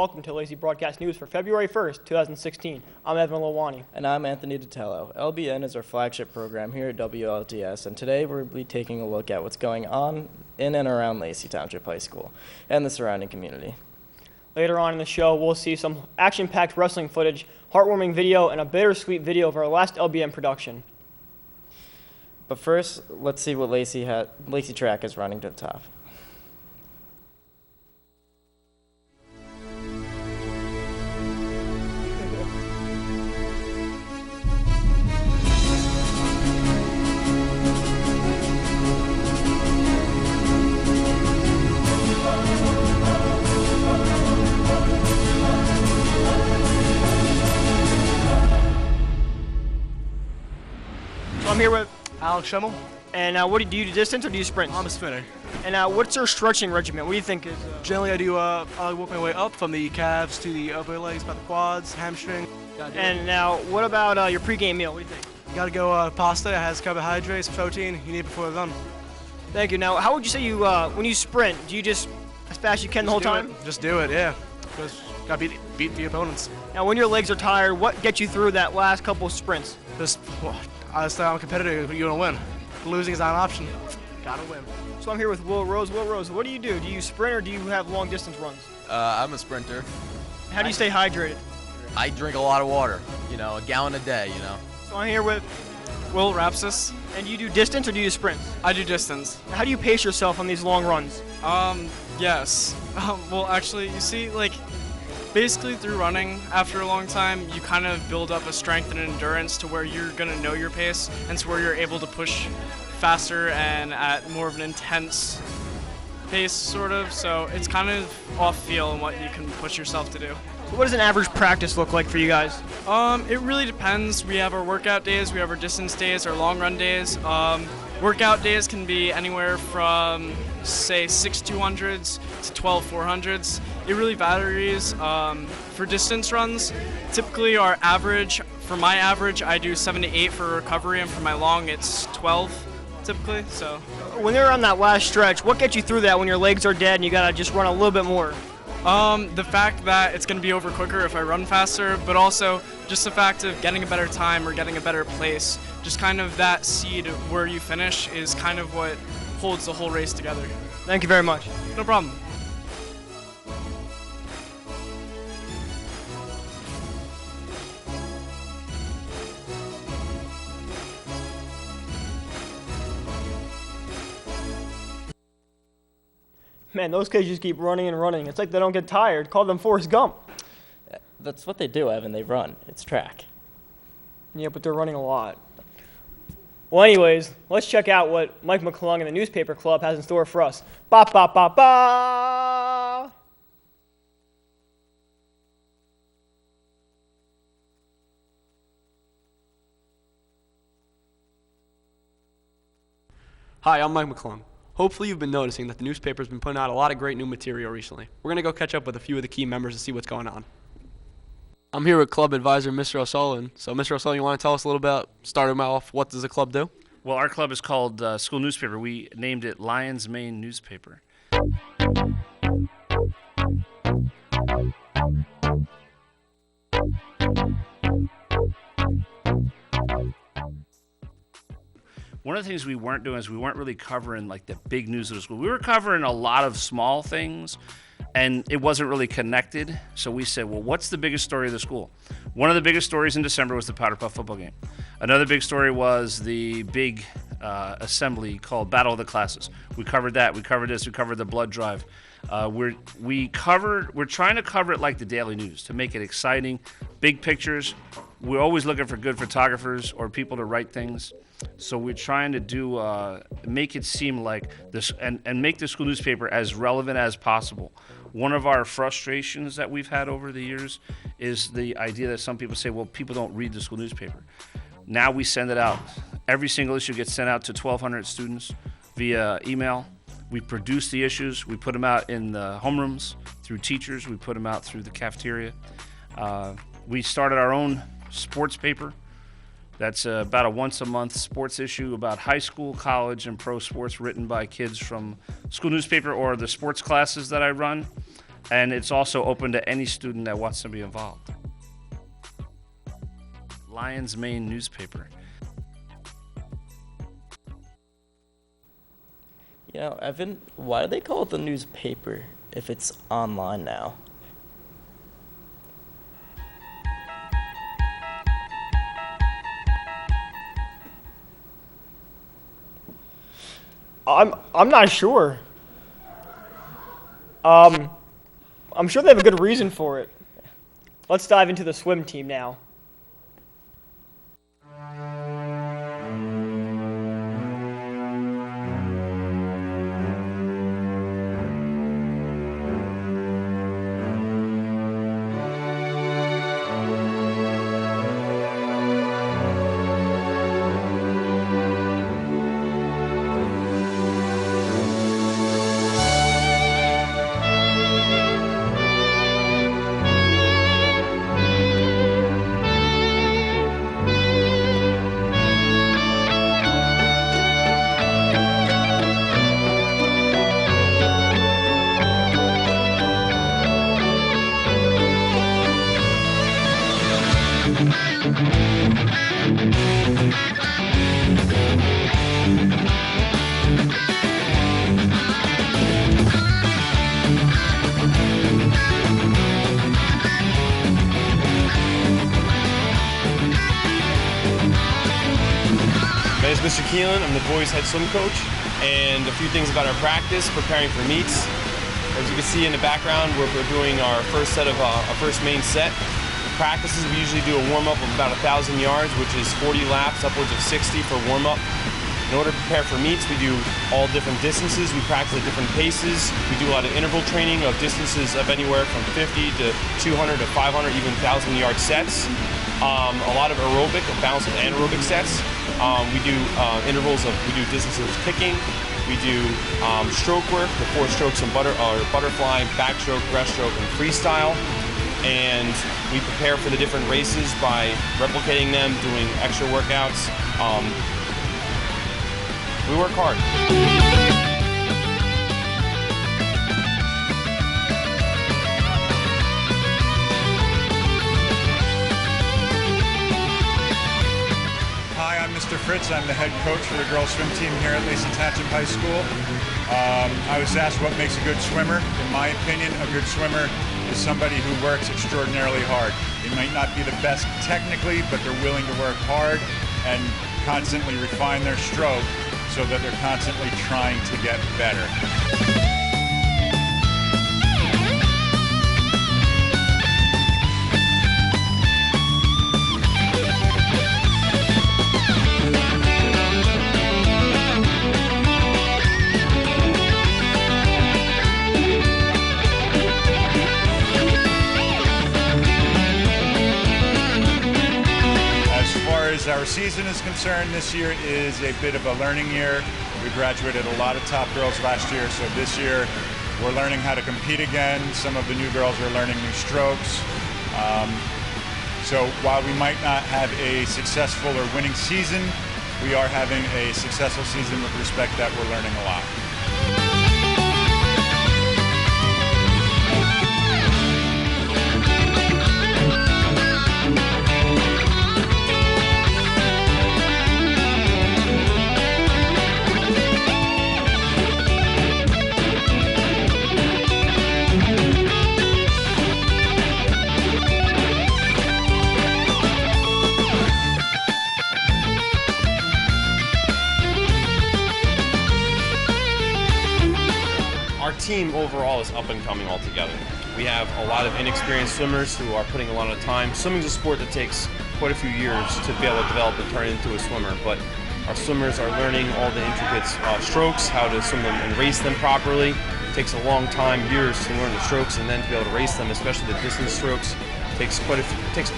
welcome to Lacey Broadcast News for February 1st, 2016. I'm Evan Lawani. And I'm Anthony Detello. LBN is our flagship program here at WLTS, and today we'll be taking a look at what's going on in and around Lacey Township High School and the surrounding community. Later on in the show, we'll see some action-packed wrestling footage, heartwarming video, and a bittersweet video of our last LBN production. But first, let's see what Lacey Track is running to the top. I'm here with Alex Schemmel. And what do you do distance or do you sprint? I'm a sprinter. And what's your stretching regimen? What do you think is? Generally, I work my way up from the calves to the upper legs, about the quads, hamstring. And now, what about your pregame meal? What do you think? You gotta go pasta. It has carbohydrates, protein. You need it before the run. Thank you. Now, how would you say you when you sprint? Do you just as fast as you can the whole time? Just do it, yeah. Because you gotta beat the opponents. Now, when your legs are tired, what gets you through that last couple of sprints? I'm a competitor. You wanna win. Losing is not an option. Gotta win. So I'm here with Will Rose. Will Rose, what do? Do you sprint or do you have long distance runs? I'm a sprinter. How do you stay hydrated? I drink a lot of water, a gallon a day, So I'm here with Will Rapsis. And you do distance or do you sprint? I do distance. How do you pace yourself on these long runs? Yes. Well, actually, you see, basically through running, after a long time, you kind of build up a strength and endurance to where you're going to know your pace and to where you're able to push faster and at more of an intense pace, sort of. So it's kind of off feel and what you can push yourself to do. So what does an average practice look like for you guys? It really depends. We have our workout days, we have our distance days, our long run days. Workout days can be anywhere from, say, 6 200s to 12 400s. It really varies. For distance runs, typically our average, for my average, I do 7 to 8 for recovery, and for my long, it's 12 typically. So when they're on that last stretch, what gets you through that when your legs are dead and you gotta just run a little bit more? The fact that it's going to be over quicker if I run faster, but also just the fact of getting a better time or getting a better place. Just kind of that seed where you finish is kind of what holds the whole race together. Thank you very much. No problem. Man, those kids just keep running and running. It's like they don't get tired. Call them Forrest Gump. That's what they do, Evan. They run. It's track. Yeah, but they're running a lot. Well, anyways, let's check out what Mike McClung and the Newspaper Club has in store for us. Ba ba ba ba! Hi, I'm Mike McClung. Hopefully you've been noticing that the newspaper's been putting out a lot of great new material recently. We're going to go catch up with a few of the key members to see what's going on. I'm here with club advisor Mr. O'Sullivan. So Mr. O'Sullivan, you want to tell us a little about, start him off, what does the club do? Well, our club is called School Newspaper. We named it Lions Main Newspaper. One of the things we weren't doing is we weren't really covering the big news of the school. We were covering a lot of small things, and it wasn't really connected. So we said, well, what's the biggest story of the school? One of the biggest stories in December was the Powder Puff football game. Another big story was the big assembly called Battle of the Classes. We covered that. We covered this. We covered the blood drive. We're trying to cover it like the daily news to make it exciting, big pictures. We're always looking for good photographers or people to write things. So we're trying to do make it seem like this and make the school newspaper as relevant as possible. One of our frustrations that we've had over the years is the idea that some people say, well, people don't read the school newspaper. Now we send it out. Every single issue gets sent out to 1,200 students via email. We produce the issues. We put them out in the homerooms through teachers. We put them out through the cafeteria. We started our own sports paper. That's about a once-a-month sports issue about high school, college, and pro sports written by kids from school newspaper or the sports classes that I run. and it's also open to any student that wants to be involved. Lion's Mane newspaper. You know, Evan, why do they call it the newspaper if it's online now? I'm not sure. I'm sure they have a good reason for it. Let's dive into the swim team now. My name is Mr. Keelan. I'm the boys' head swim coach, and a few things about our practice, preparing for meets. As you can see in the background, we're doing our first set of our first main set. Practices, we usually do a warm-up of about 1,000 yards, which is 40 laps, upwards of 60 for warm-up. In order to prepare for meets, we do all different distances. We practice at different paces. We do a lot of interval training of distances of anywhere from 50 to 200 to 500, even 1,000-yard sets. A lot of aerobic, balance and anaerobic sets. We do intervals of, we do distances of kicking. We do stroke work, the 4 strokes and butterfly, backstroke, breaststroke, and freestyle. And we prepare for the different races by replicating them, doing extra workouts. We work hard. Hi, I'm Mr. Fritz. I'm the head coach for the girls swim team here at Lacey Township High School. I was asked what makes a good swimmer. In my opinion, a good swimmer is somebody who works extraordinarily hard. They might not be the best technically, but they're willing to work hard and constantly refine their stroke so that they're constantly trying to get better. Our season is concerned, this year is a bit of a learning year. We graduated a lot of top girls last year, so this year we're learning how to compete again. Some of the new girls are learning new strokes. So while we might not have a successful or winning season, we are having a successful season with respect that we're learning a lot. Our team overall is up and coming altogether. We have a lot of inexperienced swimmers who are putting a lot of time. Swimming is a sport that takes quite a few years to be able to develop and turn into a swimmer, but our swimmers are learning all the intricate strokes, how to swim them and race them properly. It takes a long time, years to learn the strokes and then to be able to race them, especially the distance strokes. Takes quite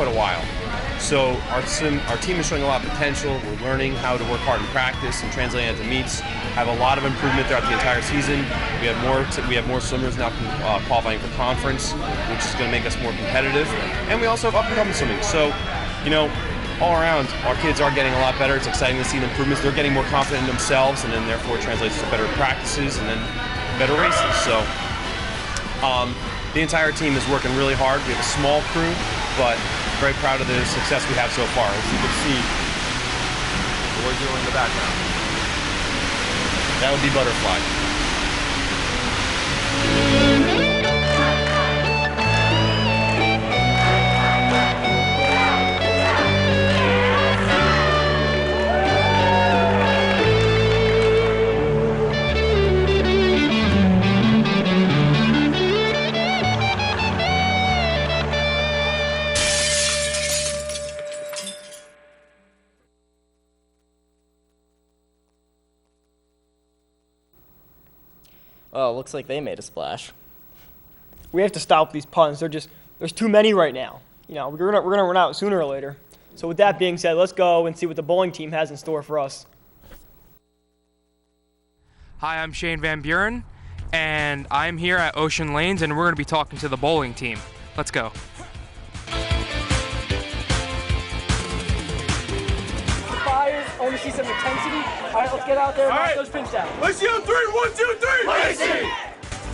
a while. So our team is showing a lot of potential. We're learning how to work hard in practice and translating it to meets. Have a lot of improvement throughout the entire season. We have more swimmers now qualifying for conference, which is going to make us more competitive. And we also have up and coming swimming. So, you know, all around, our kids are getting a lot better. It's exciting to see the improvements. They're getting more confident in themselves, and then therefore translates to better practices and then better races. So. The entire team is working really hard. We have a small crew, but very proud of the success we have so far. As you can see, what we're doing in the background. That would be Butterfly. Oh, looks like they made a splash. We have to stop these puns. There's too many right now. You know, we're gonna run out sooner or later. So with that being said, let's go and see what the bowling team has in store for us. Hi, I'm Shane Van Buren, and I'm here at Ocean Lanes, and we're going to be talking to the bowling team. Let's go. Fires, I want to see some intensity. All right, let's get out there and knock those pins down. Let's see on 3. 1, 2, 3. Lacey!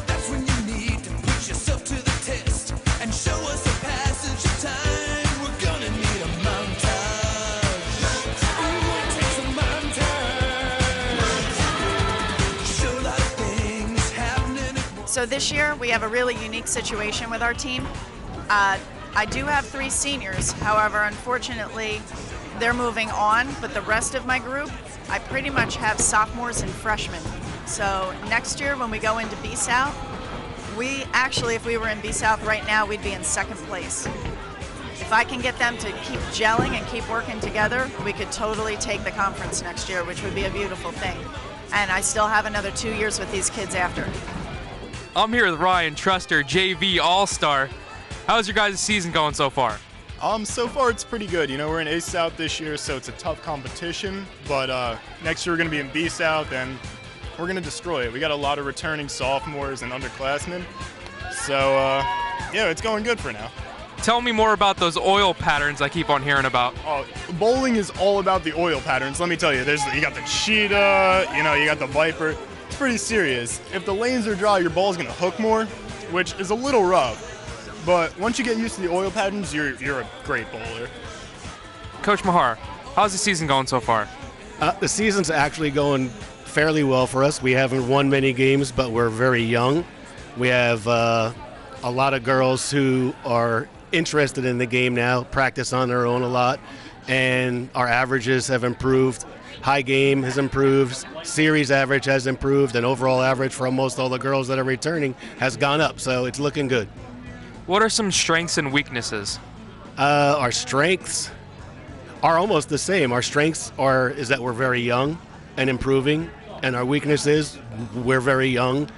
That's when you need to put yourself to the test and show us the passage of time. We're gonna need a montage. Ooh, it takes a montage. Show a lot of things happening at once. So this year we have a really unique situation with our team. I do have 3 seniors, however, unfortunately, they're moving on, but the rest of my group, I pretty much have sophomores and freshmen. So next year when we go into B-South, if we were in B-South right now, we'd be in 2nd place. If I can get them to keep gelling and keep working together, we could totally take the conference next year, which would be a beautiful thing. And I still have another 2 years with these kids after. I'm here with Ryan Truster, JV All-Star. How's your guys' season going so far? So far it's pretty good. You know, we're in A-South this year, so it's a tough competition. But next year we're going to be in B-South, and we're going to destroy it. We got a lot of returning sophomores and underclassmen. So, yeah, it's going good for now. Tell me more about those oil patterns I keep on hearing about. Oh, bowling is all about the oil patterns. Let me tell you, you got the cheetah, you know, you got the viper. It's pretty serious. If the lanes are dry, your ball's going to hook more, which is a little rough. But once you get used to the oil patterns, you're a great bowler. Coach Mahar, how's the season going so far? The season's actually going fairly well for us. We haven't won many games, but we're very young. We have a lot of girls who are interested in the game now, practice on their own a lot, and our averages have improved. High game has improved, series average has improved, and overall average for almost all the girls that are returning has gone up, so it's looking good. What are some strengths and weaknesses? Our strengths are almost the same. Our strengths is that we're very young and improving, and our weakness is we're very young,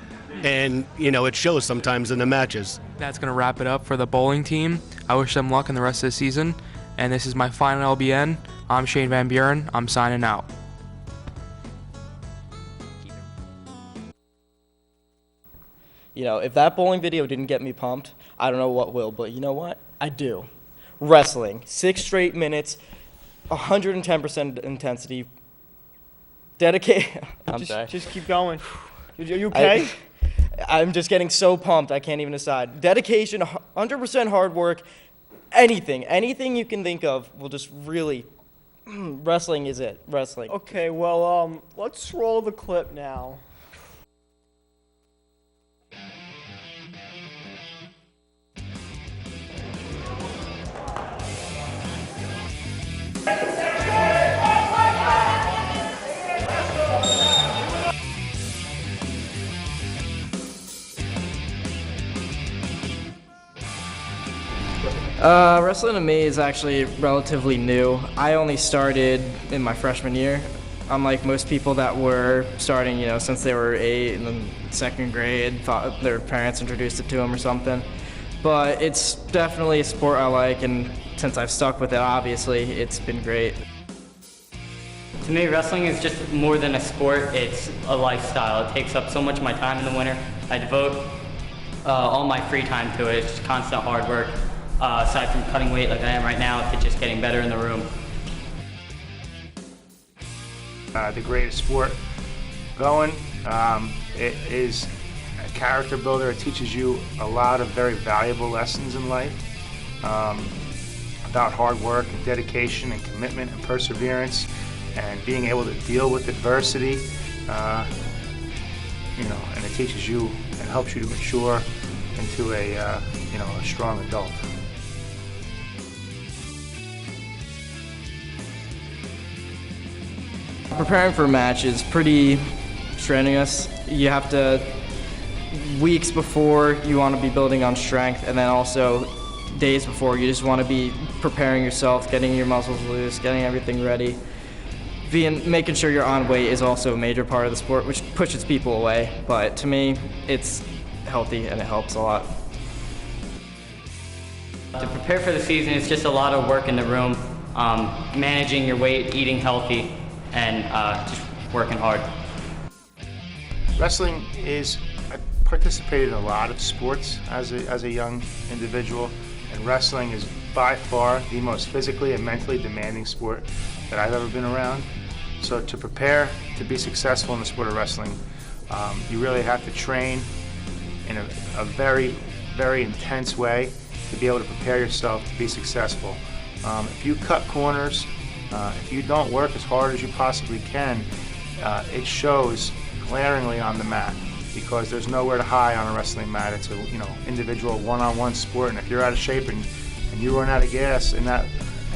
and you know it shows sometimes in the matches. That's going to wrap it up for the bowling team. I wish them luck in the rest of the season, and this is my final LBN. I'm Shane Van Buren. I'm signing out. You know, if that bowling video didn't get me pumped, I don't know what will, but you know what? I do. Wrestling, 6 straight minutes, 110% intensity, dedicated. Just keep going. Are you okay? I'm just getting so pumped, I can't even decide. Dedication, 100% hard work, anything you can think of will just really, wrestling is it, wrestling. Okay, well, let's roll the clip now. Wrestling to me is actually relatively new. I only started in my freshman year. Unlike most people that were starting, you know, since they were 8 and then 2nd grade, thought their parents introduced it to them or something. But it's definitely a sport I like, and since I've stuck with it, obviously, it's been great. To me, wrestling is just more than a sport, it's a lifestyle. It takes up so much of my time in the winter. I devote all my free time to it. It's just constant hard work. Aside from cutting weight like I am right now, it's just getting better in the room. The greatest sport going. It is character builder. It teaches you a lot of very valuable lessons in life about hard work and dedication and commitment and perseverance and being able to deal with adversity. And it teaches you and helps you to mature into a strong adult. Preparing for a match is pretty strenuous. You have to, weeks before, you want to be building on strength, and then also days before, you just want to be preparing yourself, getting your muscles loose, getting everything ready. Making sure you're on weight is also a major part of the sport, which pushes people away, but to me, it's healthy and it helps a lot. To prepare for the season, it's just a lot of work in the room, managing your weight, eating healthy, and just working hard. Wrestling is, I participated in a lot of sports as a young individual, and wrestling is by far the most physically and mentally demanding sport that I've ever been around. So to prepare to be successful in the sport of wrestling, you really have to train in a very, very intense way to be able to prepare yourself to be successful. If you cut corners, if you don't work as hard as you possibly can, it shows glaringly on the mat because there's nowhere to hide on a wrestling mat. It's a individual one-on-one sport, and if you're out of shape and you run out of gas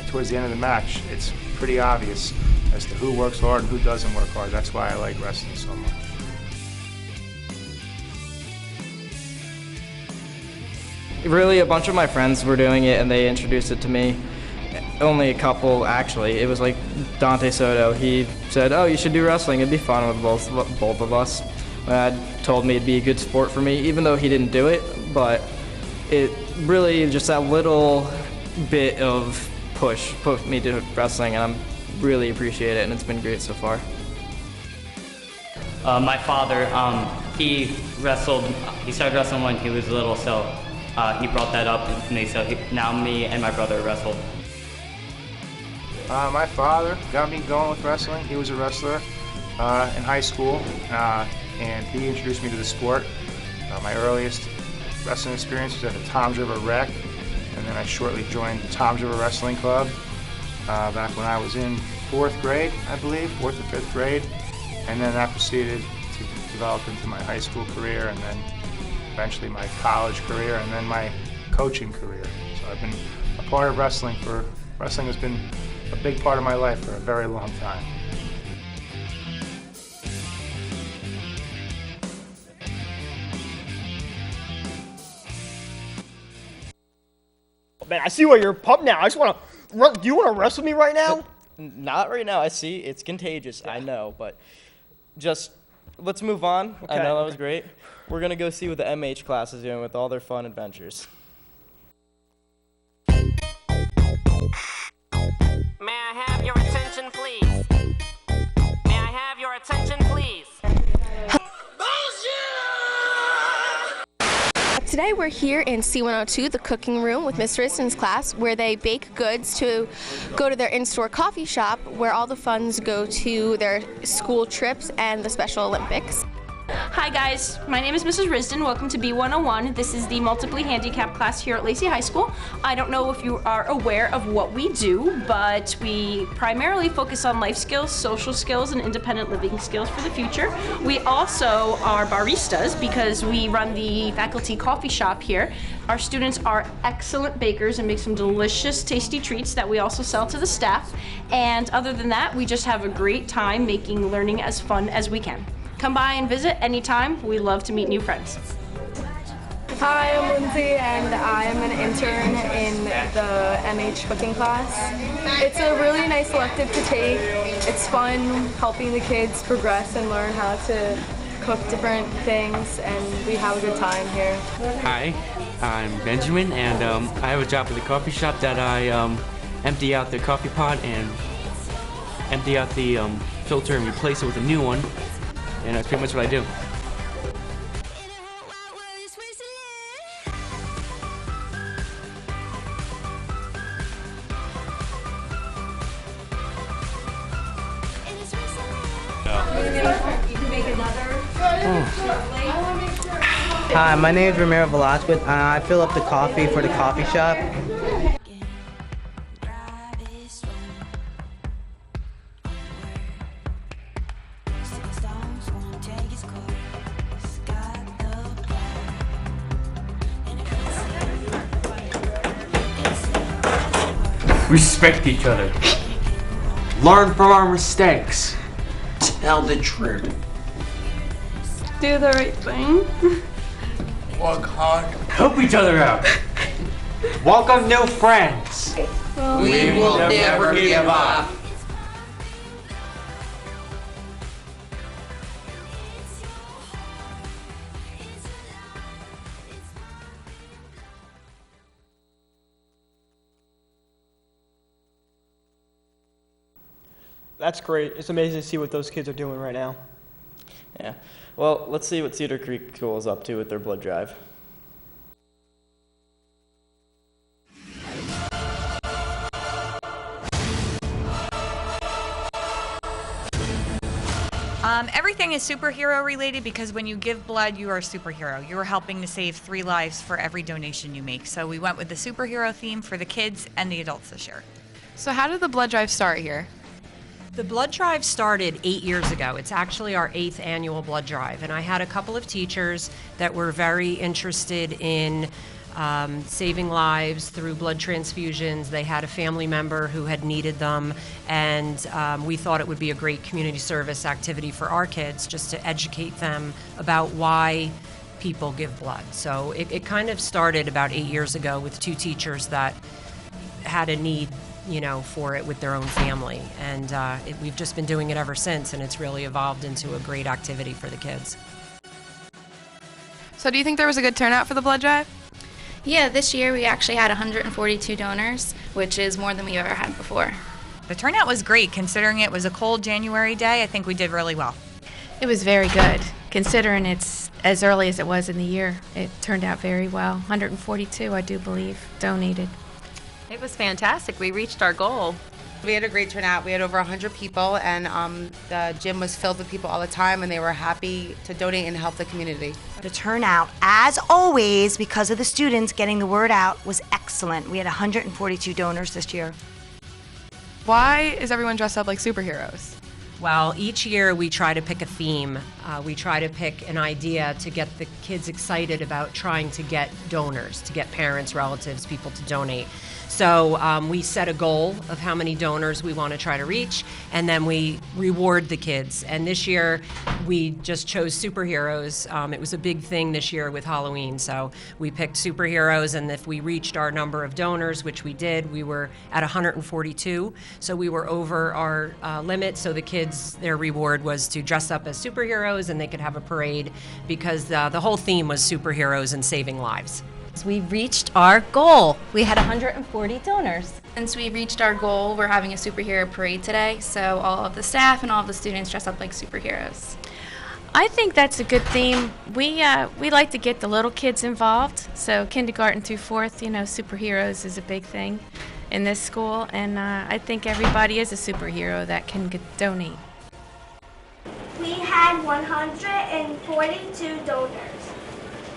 towards the end of the match, it's pretty obvious as to who works hard and who doesn't work hard. That's why I like wrestling so much. Really, a bunch of my friends were doing it and they introduced it to me. Only a couple, actually. It was like Dante Soto. He said, "Oh, you should do wrestling. It'd be fun with both of us." My dad told me it'd be a good sport for me, even though he didn't do it. But it really, just that little bit of push put me to wrestling, and I really appreciate it, and it's been great so far. My father, he started wrestling when he was little, so he brought that up to me, so now me and my brother wrestle. My father got me going with wrestling. He was a wrestler in high school, and he introduced me to the sport. My earliest wrestling experience was at the Toms River Rec, and then I shortly joined the Toms River Wrestling Club back when I was in 4th grade, I believe, 4th or 5th grade, and then that proceeded to develop into my high school career, and then eventually my college career, and then my coaching career. So I've been a part of wrestling has been a big part of my life for a very long time. Man, I see why you're pumped now. I just want to. Do you want to wrestle me right now? Not right now. I see. It's contagious. I know, but just let's move on. Okay. I know that was great. We're going to go see what the MH class is doing with all their fun adventures. May I have your attention, please? May I have your attention, please? Today we're here in C102, the cooking room, with Ms. Riston's class, where they bake goods to go to their in-store coffee shop, where all the funds go to their school trips and the Special Olympics. Hi guys, my name is Mrs. Risden. Welcome to B101. This is the multiply handicapped class here at Lacey High School. I don't know if you are aware of what we do, but we primarily focus on life skills, social skills, and independent living skills for the future. We also are baristas because we run the faculty coffee shop here. Our students are excellent bakers and make some delicious, tasty treats that we also sell to the staff. And other than that, we just have a great time making learning as fun as we can. Come by and visit anytime. We love to meet new friends. Hi, I'm Lindsay, and I'm an intern in the MH cooking class. It's a really nice elective to take. It's fun helping the kids progress and learn how to cook different things, and we have a good time here. Hi, I'm Benjamin, and I have a job at the coffee shop that I empty out the coffee pot and empty out the filter and replace it with a new one. And that's pretty much what I do. You can make another shortly. Hi, my name is Ramiro Velasquez, and I fill up the coffee for the coffee shop. Respect each other. Learn from our mistakes. Tell the truth. Do the right thing. Work hard. Help each other out. Welcome new friends. We will never give up. That's great. It's amazing to see what those kids are doing right now. Yeah. Well, let's see what Cedar Creek School is up to with their blood drive. Everything is superhero related because when you give blood, you are a superhero. You are helping to save 3 lives for every donation you make. So we went with the superhero theme for the kids and the adults this year. So how did the blood drive start here? The blood drive started 8 years ago. It's actually our 8th annual blood drive. And I had a couple of teachers that were very interested in saving lives through blood transfusions. They had a family member who had needed them, and we thought it would be a great community service activity for our kids just to educate them about why people give blood. So it kind of started about 8 years ago with 2 teachers that had a need, you know, for it with their own family. And we've just been doing it ever since, and it's really evolved into a great activity for the kids. So do you think there was a good turnout for the blood drive? Yeah, this year we actually had 142 donors, which is more than we've ever had before. The turnout was great considering it was a cold January day. I think we did really well. It was very good, considering it's as early as it was in the year. It turned out very well. 142, I do believe, donated. It was fantastic. We reached our goal. We had a great turnout. We had over 100 people, and the gym was filled with people all the time, and they were happy to donate and help the community. The turnout, as always, because of the students getting the word out, was excellent. We had 142 donors this year. Why is everyone dressed up like superheroes? Well, each year we try to pick a theme. We try to pick an idea to get the kids excited about trying to get donors, to get parents, relatives, people to donate. So we set a goal of how many donors we want to try to reach, and then we reward the kids. And this year, we just chose superheroes. It was a big thing this year with Halloween, so we picked superheroes, and if we reached our number of donors, which we did, we were at 142, so we were over our limit, so the kids, their reward was to dress up as superheroes, and they could have a parade, because the whole theme was superheroes and saving lives. We reached our goal. We had 140 donors. Since we reached our goal, we're having a superhero parade today, so all of the staff and all of the students dress up like superheroes. I think that's a good theme. We like to get the little kids involved. So kindergarten through 4th, you know, superheroes is a big thing in this school, and I think everybody is a superhero that can donate. We had 142 donors.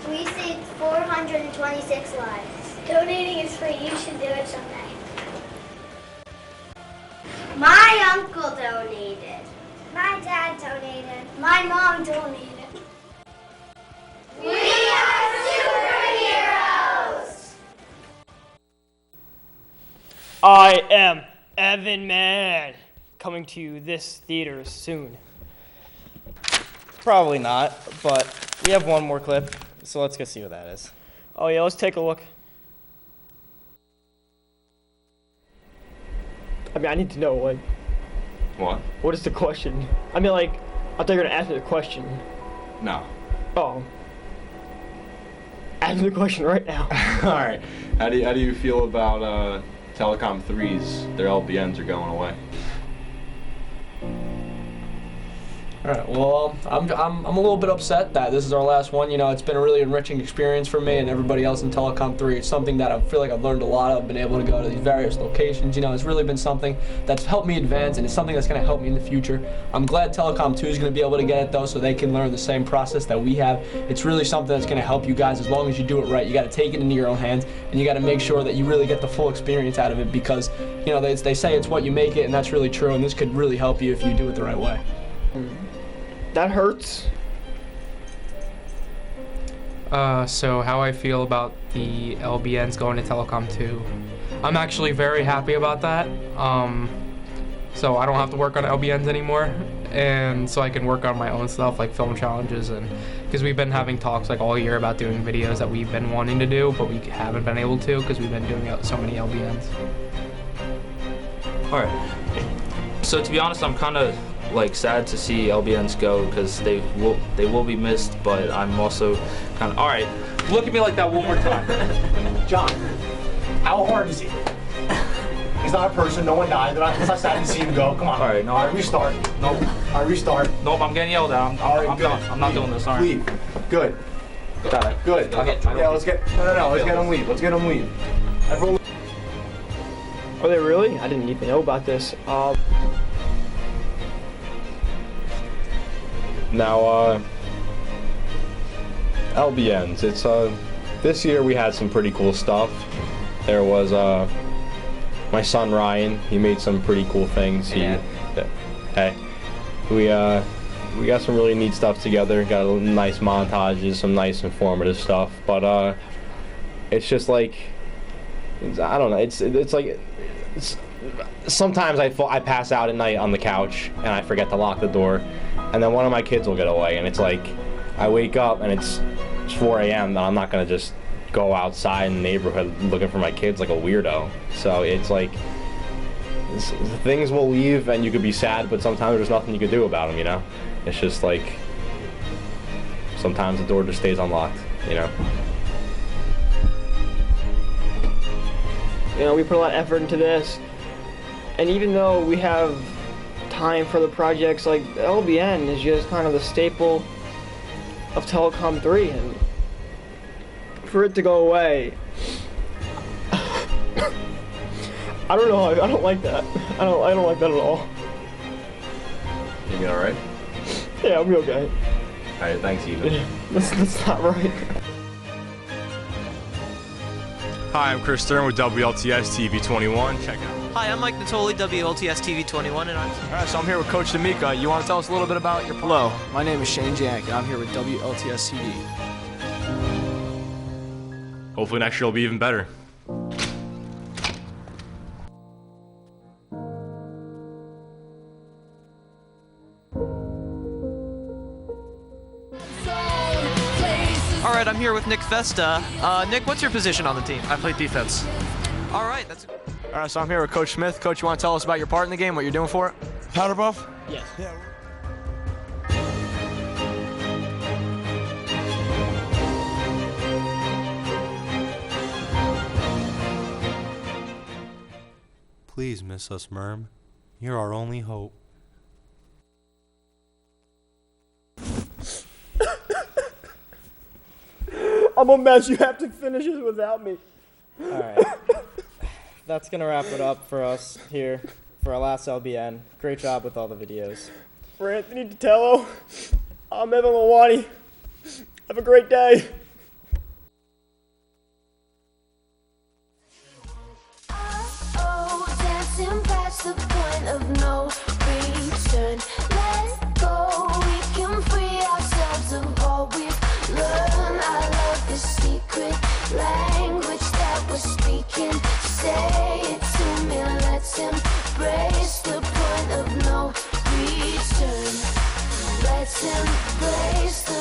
We saved 426 lives. Donating is free. You should do it someday. My uncle donated. My dad donated. My mom donated. We are superheroes! I am Evan Man, coming to this theater soon. Probably not, but we have one more clip, so let's go see what that is. Oh yeah, let's take a look. I mean, I need to know, like... What? What is the question? I mean, like, I thought you were gonna ask me the question. No. Oh. Ask me the question right now. Alright. How do you feel about Telecom 3s? Their LBNs are going away. All right. Well, I'm a little bit upset that this is our last one. You know, it's been a really enriching experience for me and everybody else in Telecom 3. It's something that I feel like I've learned a lot of. Been able to go to these various locations. You know, it's really been something that's helped me advance, and it's something that's going to help me in the future. I'm glad Telecom 2 is going to be able to get it though, so they can learn the same process that we have. It's really something that's going to help you guys as long as you do it right. You got to take it into your own hands, and you got to make sure that you really get the full experience out of it, because you know they say it's what you make it, and that's really true. And this could really help you if you do it the right way. That hurts. So how I feel about the LBNs going to Telecom 2. I'm actually very happy about that. So I don't have to work on LBNs anymore, and so I can work on my own stuff like film challenges, and because we've been having talks like all year about doing videos that we've been wanting to do, but we haven't been able to because we've been doing so many LBNs. All right. So to be honest, I'm kind of like sad to see LBNs go because they will be missed, but I'm also kind of all right. Look at me like that one more time. John, how hard is he? He's not a person. No one died. It's not sad to see him go. Come on. All right, no. All right, restart. Nope. All right, restart. Nope, I'm getting yelled at. I'm done. I'm not doing this. All right. Leave. Good. Got it. Good. Yeah, let's get. No. Let's get him leave. Let's get him leave. Everyone. Are they really? I didn't even know about this. Now, LBNs. It's this year we had some pretty cool stuff. There was my son Ryan. He made some pretty cool things. Hey, we got some really neat stuff together. Got a nice montages, some nice informative stuff. But it's just like I don't know. It's like. Sometimes I pass out at night on the couch and I forget to lock the door, and then one of my kids will get away, and it's like I wake up and it's 4 a.m. and I'm not gonna just go outside in the neighborhood looking for my kids like a weirdo. So it's like things will leave and you could be sad, but sometimes there's nothing you could do about them. You know, it's just like sometimes the door just stays unlocked. You know. You know, we put a lot of effort into this, and even though we have time for the projects, like the LBN is just kind of the staple of Telecom 3, and for it to go away, I don't know. I don't like that. I don't like that at all. You all right? Yeah, I'll be okay. All right, thanks, Ethan. That's not right. Hi, I'm Chris Stern with WLTS TV 21. Check out. Hi, I'm Mike Natoli, WLTS TV 21, and I'm... All right, so I'm here with Coach D'Amica. You want to tell us a little bit about your... Hello, my name is Shane Janik, and I'm here with WLTS TV. Hopefully next year will be even better. All right, I'm here with Nick Festa. Nick, what's your position on the team? I play defense. All right, that's... All right, so I'm here with Coach Smith. Coach, you want to tell us about your part in the game, what you're doing for it? Powder buff? Yes. Yeah. Please miss us, Merm. You're our only hope. I'm a mess. You have to finish this without me. All right. That's going to wrap it up for us here for our last LBN. Great job with all the videos. For Anthony Tatello, I'm Evan Mawani. Have a great day. Dancing past the point of no return. Let go, we can free ourselves of all we've learned. I love the secret language that we're speaking. Say it to me, let's embrace the point of no return. Let's embrace the